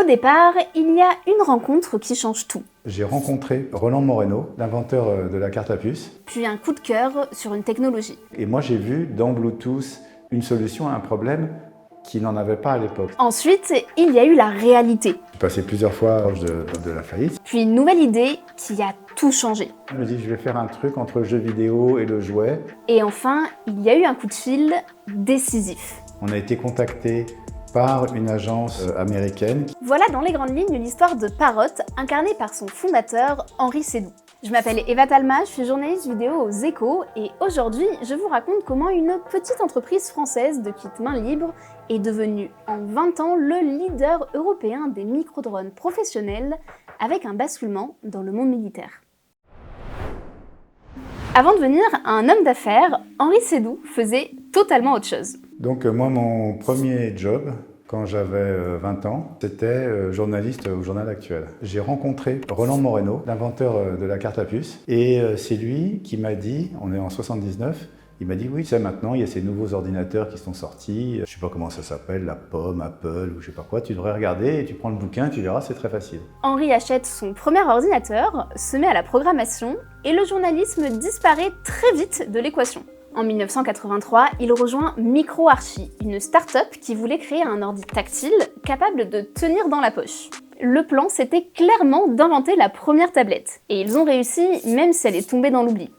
Au départ, il y a une rencontre qui change tout. J'ai rencontré Roland Moreno, l'inventeur de la carte à puce. Puis un coup de cœur sur une technologie. Et moi j'ai vu dans Bluetooth une solution à un problème qui n'en avait pas à l'époque. Ensuite, il y a eu la réalité. J'ai passé plusieurs fois proche de la faillite. Puis une nouvelle idée qui a tout changé. Je me dis je vais faire un truc entre le jeu vidéo et le jouet. Et enfin, il y a eu un coup de fil décisif. On a été contacté par une agence américaine. Voilà dans les grandes lignes l'histoire de Parrot, incarnée par son fondateur Henri Seydoux. Je m'appelle Eva Talma, je suis journaliste vidéo aux Échos et aujourd'hui, je vous raconte comment une petite entreprise française de kit main libre est devenue en 20 ans le leader européen des micro-drones professionnels avec un basculement dans le monde militaire. Avant de devenir un homme d'affaires, Henri Seydoux faisait totalement autre chose. Donc moi, mon premier job, quand j'avais 20 ans, c'était journaliste au Journal Actuel. J'ai rencontré Roland Moreno, l'inventeur de la carte à puce, et c'est lui qui m'a dit, on est en 79, il m'a dit oui, ça maintenant, il y a ces nouveaux ordinateurs qui sont sortis, je sais pas comment ça s'appelle, la Pomme, Apple ou je sais pas quoi, tu devrais regarder et tu prends le bouquin, tu verras, c'est très facile. Henri achète son premier ordinateur, se met à la programmation et le journalisme disparaît très vite de l'équation. En 1983, il rejoint MicroArchi, une start-up qui voulait créer un ordi tactile capable de tenir dans la poche. Le plan, c'était clairement d'inventer la première tablette. Et ils ont réussi, même si elle est tombée dans l'oubli.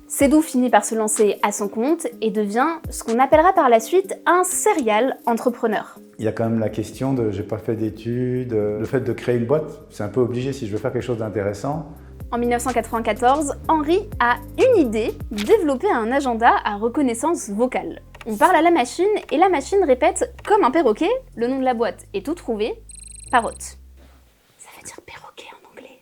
Seydoux finit par se lancer à son compte et devient ce qu'on appellera par la suite un serial entrepreneur. Il y a quand même la question de j'ai pas fait d'études, le fait de créer une boîte, c'est un peu obligé si je veux faire quelque chose d'intéressant. En 1994, Henri a une idée, développer un agenda à reconnaissance vocale. On parle à la machine et la machine répète comme un perroquet, le nom de la boîte est tout trouvé, Parrot. Ça veut dire perroquet en anglais.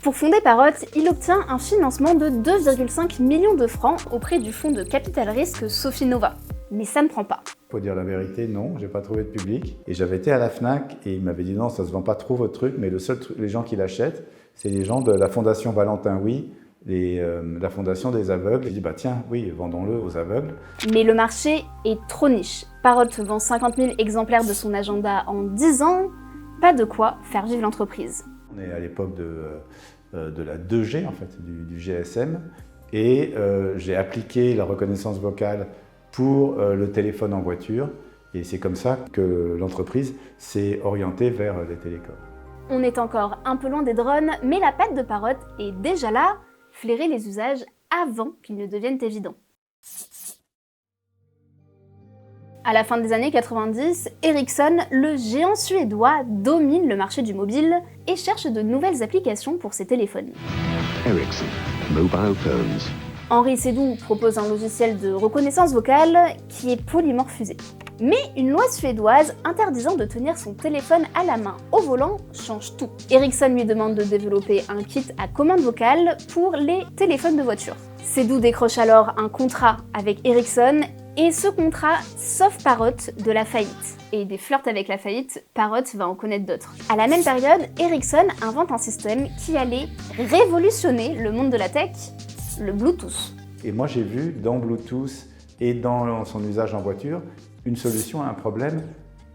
Pour fonder Parrot, il obtient un financement de 2,5 millions de francs auprès du fonds de capital risque Sophie Nova. Mais ça ne prend pas. Faut dire la vérité, non, j'ai pas trouvé de public. Et j'avais été à la Fnac et il m'avait dit non, ça se vend pas trop votre truc, mais les gens qui l'achètent, c'est les gens de la fondation Valentin Oui, la fondation des aveugles. J'ai dit bah tiens, oui, vendons-le aux aveugles. Mais le marché est trop niche. Parrot vend 50 000 exemplaires de son agenda en 10 ans, pas de quoi faire vivre l'entreprise. On est à l'époque de la 2G, en fait, du GSM, et j'ai appliqué la reconnaissance vocale pour le téléphone en voiture, et c'est comme ça que l'entreprise s'est orientée vers les télécoms. On est encore un peu loin des drones, mais la patte de Parrot est déjà là, flairer les usages avant qu'ils ne deviennent évidents. À la fin des années 90, Ericsson, le géant suédois, domine le marché du mobile et cherche de nouvelles applications pour ses téléphones. Ericsson, mobile phones. Henri Seydoux propose un logiciel de reconnaissance vocale qui est polymorphisé. Mais une loi suédoise interdisant de tenir son téléphone à la main au volant change tout. Ericsson lui demande de développer un kit à commande vocale pour les téléphones de voiture. Seydoux décroche alors un contrat avec Ericsson et ce contrat sauve Parrot de la faillite. Et des flirts avec la faillite, Parrot va en connaître d'autres. À la même période, Ericsson invente un système qui allait révolutionner le monde de la tech, le Bluetooth. Et moi j'ai vu dans Bluetooth et dans son usage en voiture une solution à un problème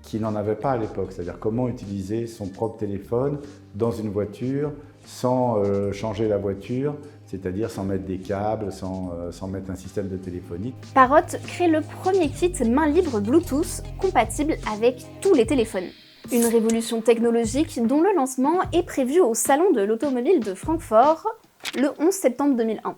qui n'en avait pas à l'époque, c'est-à-dire comment utiliser son propre téléphone dans une voiture sans changer la voiture, c'est-à-dire sans mettre des câbles, sans mettre un système de téléphonie. Parrot crée le premier kit main libre Bluetooth compatible avec tous les téléphones. Une révolution technologique dont le lancement est prévu au Salon de l'Automobile de Francfort le 11 septembre 2001.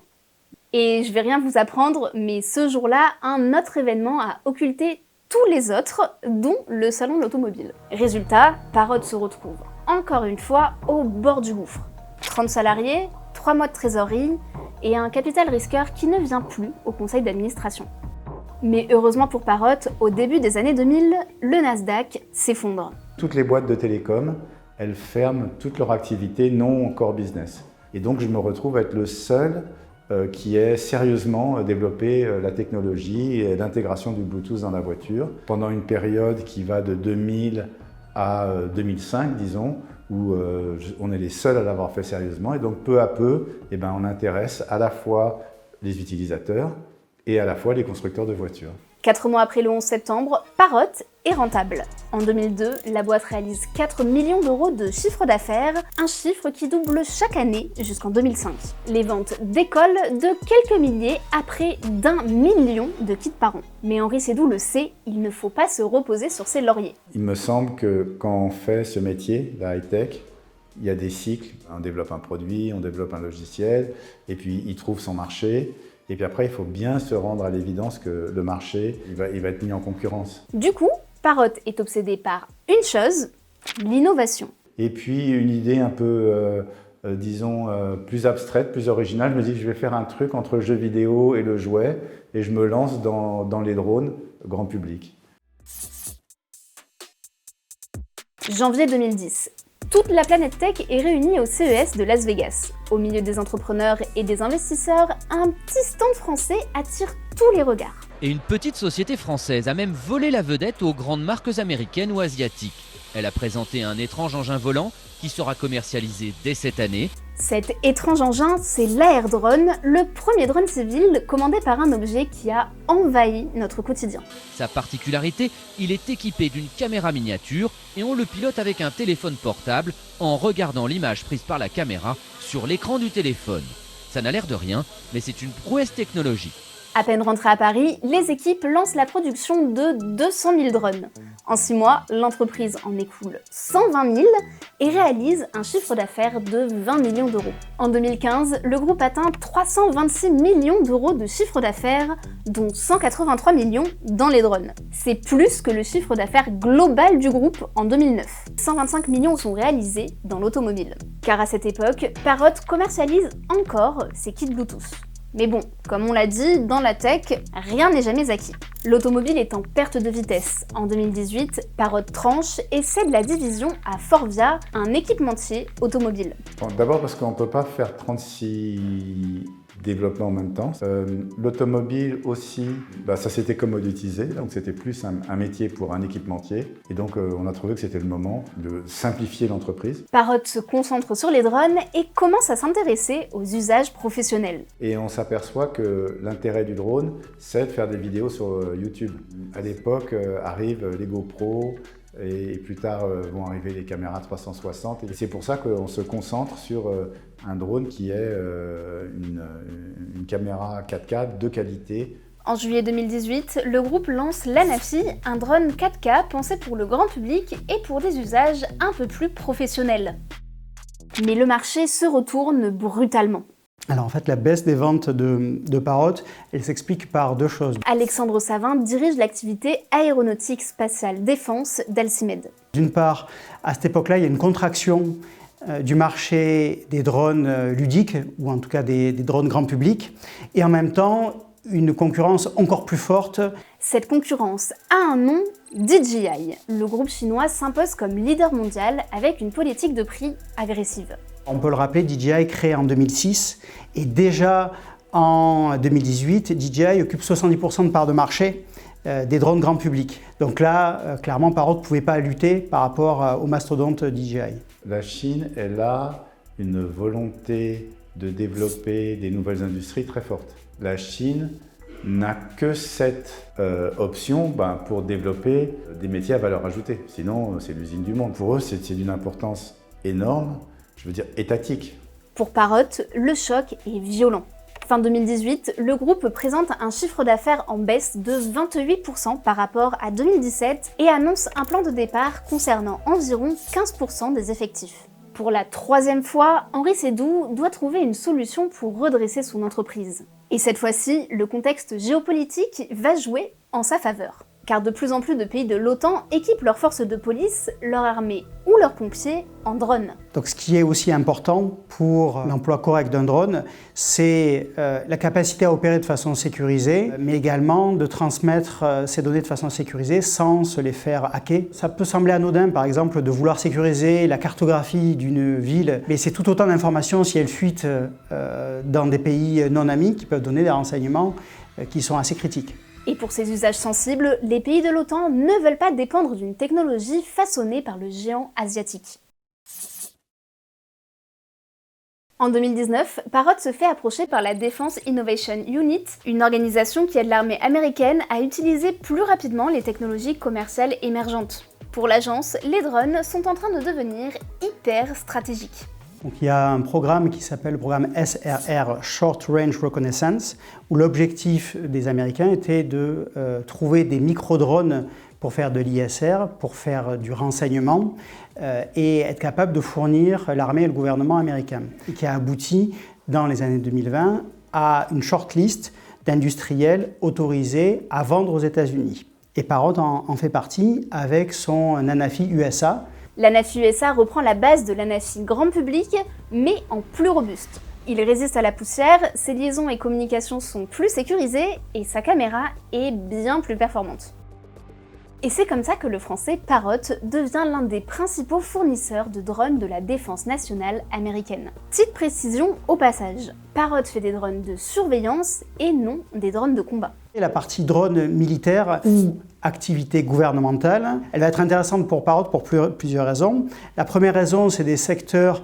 Et je vais rien vous apprendre, mais ce jour-là, un autre événement a occulté tous les autres, dont le Salon de l'Automobile. Résultat, Parrot se retrouve encore une fois au bord du gouffre. 30 salariés, 3 mois de trésorerie et un capital risqueur qui ne vient plus au conseil d'administration. Mais heureusement pour Parrot, au début des années 2000, le Nasdaq s'effondre. Toutes les boîtes de télécom, elles ferment toute leur activité non core business. Et donc je me retrouve à être le seul qui ait sérieusement développé la technologie et l'intégration du Bluetooth dans la voiture pendant une période qui va de 2000 à 2005, disons, où on est les seuls à l'avoir fait sérieusement. Et donc peu à peu, on intéresse à la fois les utilisateurs et à la fois les constructeurs de voitures. 4 mois après le 11 septembre, Parrot est rentable. En 2002, la boîte réalise 4 millions d'euros de chiffre d'affaires, un chiffre qui double chaque année jusqu'en 2005. Les ventes décollent de quelques milliers à près d'1 million de kits par an. Mais Henri Seydoux le sait, il ne faut pas se reposer sur ses lauriers. Il me semble que quand on fait ce métier, la high-tech, il y a des cycles. On développe un produit, on développe un logiciel, et puis il trouve son marché. Et puis après, il faut bien se rendre à l'évidence que le marché, il va être mis en concurrence. Du coup, Parrot est obsédé par une chose, l'innovation. Et puis une idée un peu, plus abstraite, plus originale. Je me dis que je vais faire un truc entre le jeu vidéo et le jouet, et je me lance dans les drones grand public. Janvier 2010. Toute la planète tech est réunie au CES de Las Vegas. Au milieu des entrepreneurs et des investisseurs, un petit stand français attire tous les regards. Et une petite société française a même volé la vedette aux grandes marques américaines ou asiatiques. Elle a présenté un étrange engin volant qui sera commercialisé dès cette année. Cet étrange engin, c'est l'Air Drone, le premier drone civil commandé par un objet qui a envahi notre quotidien. Sa particularité, il est équipé d'une caméra miniature et on le pilote avec un téléphone portable en regardant l'image prise par la caméra sur l'écran du téléphone. Ça n'a l'air de rien, mais c'est une prouesse technologique. À peine rentré à Paris, les équipes lancent la production de 200 000 drones. En 6 mois, l'entreprise en écoule 120 000 et réalise un chiffre d'affaires de 20 millions d'euros. En 2015, le groupe atteint 326 millions d'euros de chiffre d'affaires, dont 183 millions dans les drones. C'est plus que le chiffre d'affaires global du groupe en 2009. 125 millions sont réalisés dans l'automobile. Car à cette époque, Parrot commercialise encore ses kits Bluetooth. Mais bon, comme on l'a dit, dans la tech, rien n'est jamais acquis. L'automobile est en perte de vitesse. En 2018, Parrot tranche et cède la division à Forvia, un équipementier automobile. Bon, d'abord parce qu'on ne peut pas faire 36 développements en même temps. L'automobile aussi, ça s'était commoditisé, donc c'était plus un métier pour un équipementier. Et donc on a trouvé que c'était le moment de simplifier l'entreprise. Parrot se concentre sur les drones et commence à s'intéresser aux usages professionnels. Et on s'aperçoit que l'intérêt du drone, c'est de faire des vidéos sur YouTube. À l'époque arrivent les GoPro, et plus tard vont arriver les caméras 360. Et c'est pour ça qu'on se concentre sur un drone qui est une caméra 4K de qualité. En juillet 2018, le groupe lance l'Anafi, un drone 4K pensé pour le grand public et pour des usages un peu plus professionnels. Mais le marché se retourne brutalement. Alors en fait, la baisse des ventes de Parrot, elle s'explique par deux choses. Alexandre Savin dirige l'activité aéronautique spatiale défense d'Alcimede. D'une part, à cette époque-là, il y a une contraction du marché des drones ludiques, ou en tout cas des drones grand public, et en même temps, une concurrence encore plus forte. Cette concurrence a un nom, DJI. Le groupe chinois s'impose comme leader mondial avec une politique de prix agressive. On peut le rappeler, DJI créé en 2006 et déjà en 2018, DJI occupe 70% de part de marché des drones grand public. Donc là, clairement, Parrot ne pouvait pas lutter par rapport au mastodonte DJI. La Chine, elle a une volonté de développer des nouvelles industries très forte. La Chine n'a que cette option pour développer des métiers à valeur ajoutée. Sinon, c'est l'usine du monde. Pour eux, c'est d'une importance énorme, je veux dire étatique. Pour Parrot, le choc est violent. Fin 2018, le groupe présente un chiffre d'affaires en baisse de 28% par rapport à 2017 et annonce un plan de départ concernant environ 15% des effectifs. Pour la troisième fois, Henri Seydoux doit trouver une solution pour redresser son entreprise. Et cette fois-ci, le contexte géopolitique va jouer en sa faveur. Car de plus en plus de pays de l'OTAN équipent leurs forces de police, leur armée ou leurs pompiers en drone. Donc ce qui est aussi important pour l'emploi correct d'un drone, c'est la capacité à opérer de façon sécurisée, mais également de transmettre ces données de façon sécurisée sans se les faire hacker. Ça peut sembler anodin, par exemple, de vouloir sécuriser la cartographie d'une ville, mais c'est tout autant d'informations si elles fuitent dans des pays non amis qui peuvent donner des renseignements qui sont assez critiques. Et pour ces usages sensibles, les pays de l'OTAN ne veulent pas dépendre d'une technologie façonnée par le géant asiatique. En 2019, Parrot se fait approcher par la Defense Innovation Unit, une organisation qui aide l'armée américaine à utiliser plus rapidement les technologies commerciales émergentes. Pour l'agence, les drones sont en train de devenir hyper stratégiques. Donc, il y a un programme qui s'appelle le programme SRR, Short Range Reconnaissance, où l'objectif des Américains était de trouver des micro-drones pour faire de l'ISR, pour faire du renseignement et être capable de fournir l'armée et le gouvernement américain. Et qui a abouti, dans les années 2020, à une shortlist d'industriels autorisés à vendre aux États-Unis. Et Parrot en fait partie avec son Nanafi USA. L'Anafi USA reprend la base de l'Anafi grand public, mais en plus robuste. Il résiste à la poussière, ses liaisons et communications sont plus sécurisées et sa caméra est bien plus performante. Et c'est comme ça que le français Parrot devient l'un des principaux fournisseurs de drones de la défense nationale américaine. Petite précision au passage, Parrot fait des drones de surveillance et non des drones de combat. Et la partie drone militaire ou activité gouvernementale, elle va être intéressante pour Parrot pour plusieurs raisons. La première raison, c'est des secteurs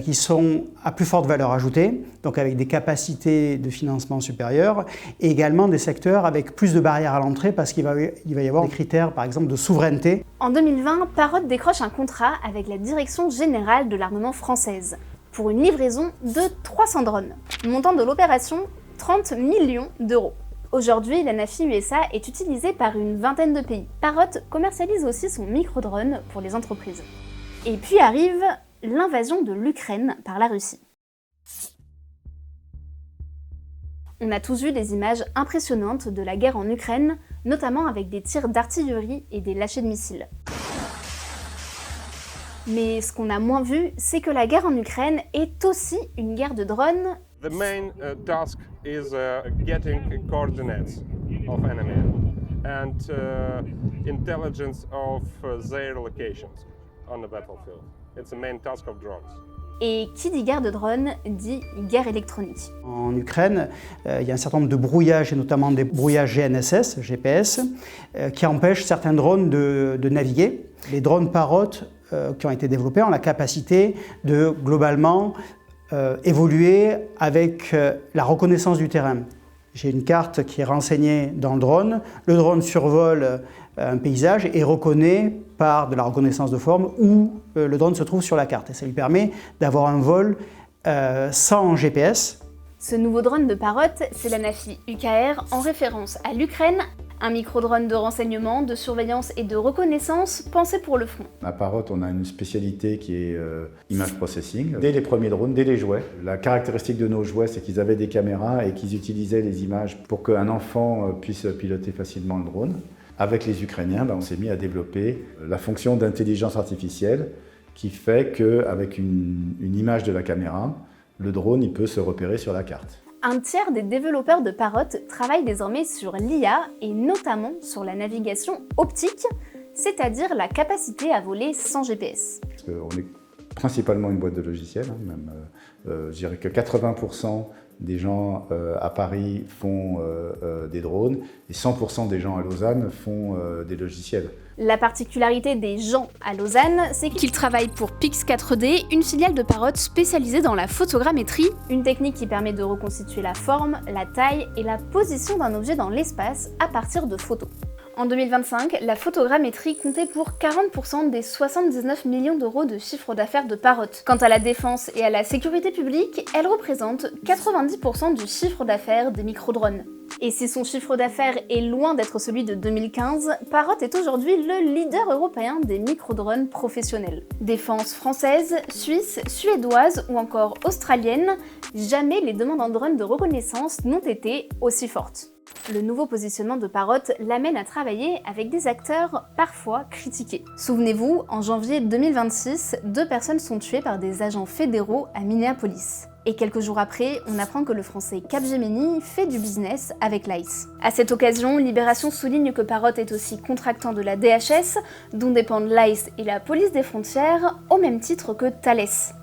qui sont à plus forte valeur ajoutée, donc avec des capacités de financement supérieures, et également des secteurs avec plus de barrières à l'entrée parce qu'il va y avoir des critères, par exemple, de souveraineté. En 2020, Parrot décroche un contrat avec la Direction générale de l'armement française pour une livraison de 300 drones. Montant de l'opération, 30 millions d'euros. Aujourd'hui, l'Anafi USA est utilisée par une vingtaine de pays. Parrot commercialise aussi son micro-drone pour les entreprises. Et puis arrive l'invasion de l'Ukraine par la Russie. On a tous vu des images impressionnantes de la guerre en Ukraine, notamment avec des tirs d'artillerie et des lâchers de missiles. Mais ce qu'on a moins vu, c'est que la guerre en Ukraine est aussi une guerre de drones. The main task is getting coordinates of enemy and intelligence of their locations on the battlefield. It's the main task of drones. Et qui dit guerre de drones dit guerre électronique. En Ukraine, il y a un certain nombre de brouillages, et notamment des brouillages GNSS, GPS, qui empêchent certains drones de naviguer. Les drones Parrot qui ont été développés ont la capacité de globalement évoluer avec la reconnaissance du terrain. J'ai une carte qui est renseignée dans le drone survole un paysage et reconnaît par de la reconnaissance de forme où le drone se trouve sur la carte. Et ça lui permet d'avoir un vol sans GPS. Ce nouveau drone de Parrot, c'est l'Anafi UKR en référence à l'Ukraine, un micro-drone de renseignement, de surveillance et de reconnaissance pensé pour le front. À Parrot, on a une spécialité qui est image processing. Dès les premiers drones, dès les jouets, la caractéristique de nos jouets, c'est qu'ils avaient des caméras et qu'ils utilisaient les images pour qu'un enfant puisse piloter facilement le drone. Avec les Ukrainiens, on s'est mis à développer la fonction d'intelligence artificielle qui fait qu'avec une image de la caméra, le drone il peut se repérer sur la carte. Un tiers des développeurs de Parrot travaillent désormais sur l'IA et notamment sur la navigation optique, c'est-à-dire la capacité à voler sans GPS. On est principalement une boîte de logiciels, je dirais que 80% des gens à Paris font des drones et 100% des gens à Lausanne font des logiciels. La particularité des gens à Lausanne, c'est qu'ils travaillent pour Pix4D, une filiale de Parrot spécialisée dans la photogrammétrie, une technique qui permet de reconstituer la forme, la taille et la position d'un objet dans l'espace à partir de photos. En 2025, la photogrammétrie comptait pour 40% des 79 millions d'euros de chiffre d'affaires de Parrot. Quant à la défense et à la sécurité publique, elle représente 90% du chiffre d'affaires des micro-drones. Et si son chiffre d'affaires est loin d'être celui de 2015, Parrot est aujourd'hui le leader européen des micro-drones professionnels. Défense française, suisse, suédoise ou encore australienne, jamais les demandes en drones de reconnaissance n'ont été aussi fortes. Le nouveau positionnement de Parrot l'amène à travailler avec des acteurs parfois critiqués. Souvenez-vous, en janvier 2026, 2 personnes sont tuées par des agents fédéraux à Minneapolis. Et quelques jours après, on apprend que le français Capgemini fait du business avec l'ICE. À cette occasion, Libération souligne que Parrot est aussi contractant de la DHS, dont dépendent l'ICE et la police des frontières, au même titre que Thales.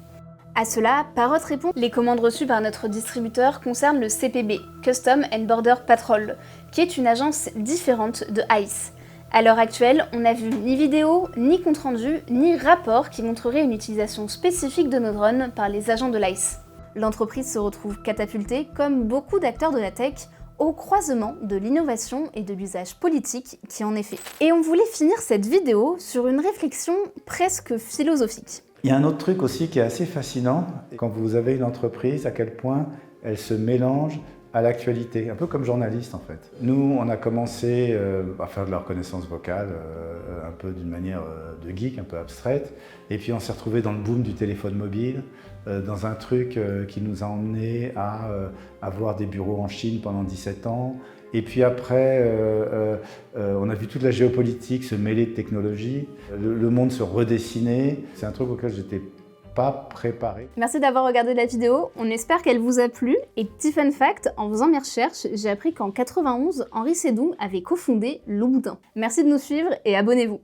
À cela, Parrot répond « Les commandes reçues par notre distributeur concernent le CPB, Custom and Border Patrol, qui est une agence différente de ICE. À l'heure actuelle, on n'a vu ni vidéo, ni compte-rendu, ni rapport qui montrerait une utilisation spécifique de nos drones par les agents de l'ICE. » L'entreprise se retrouve catapultée, comme beaucoup d'acteurs de la tech, au croisement de l'innovation et de l'usage politique qui en est fait. Et on voulait finir cette vidéo sur une réflexion presque philosophique. Il y a un autre truc aussi qui est assez fascinant, quand vous avez une entreprise, à quel point elle se mélange à l'actualité, un peu comme journaliste en fait. Nous, on a commencé à faire de la reconnaissance vocale, un peu d'une manière de geek, un peu abstraite, et puis on s'est retrouvé dans le boom du téléphone mobile, dans un truc qui nous a emmené à avoir des bureaux en Chine pendant 17 ans, et puis après, on a vu toute la géopolitique se mêler de technologie, le monde se redessiner. C'est un truc auquel j'étais pas préparé. Merci d'avoir regardé la vidéo, on espère qu'elle vous a plu. Et petit fun fact, en faisant mes recherches, j'ai appris qu'en 91, Henri Sédon avait cofondé Louboutin. Merci de nous suivre et abonnez-vous.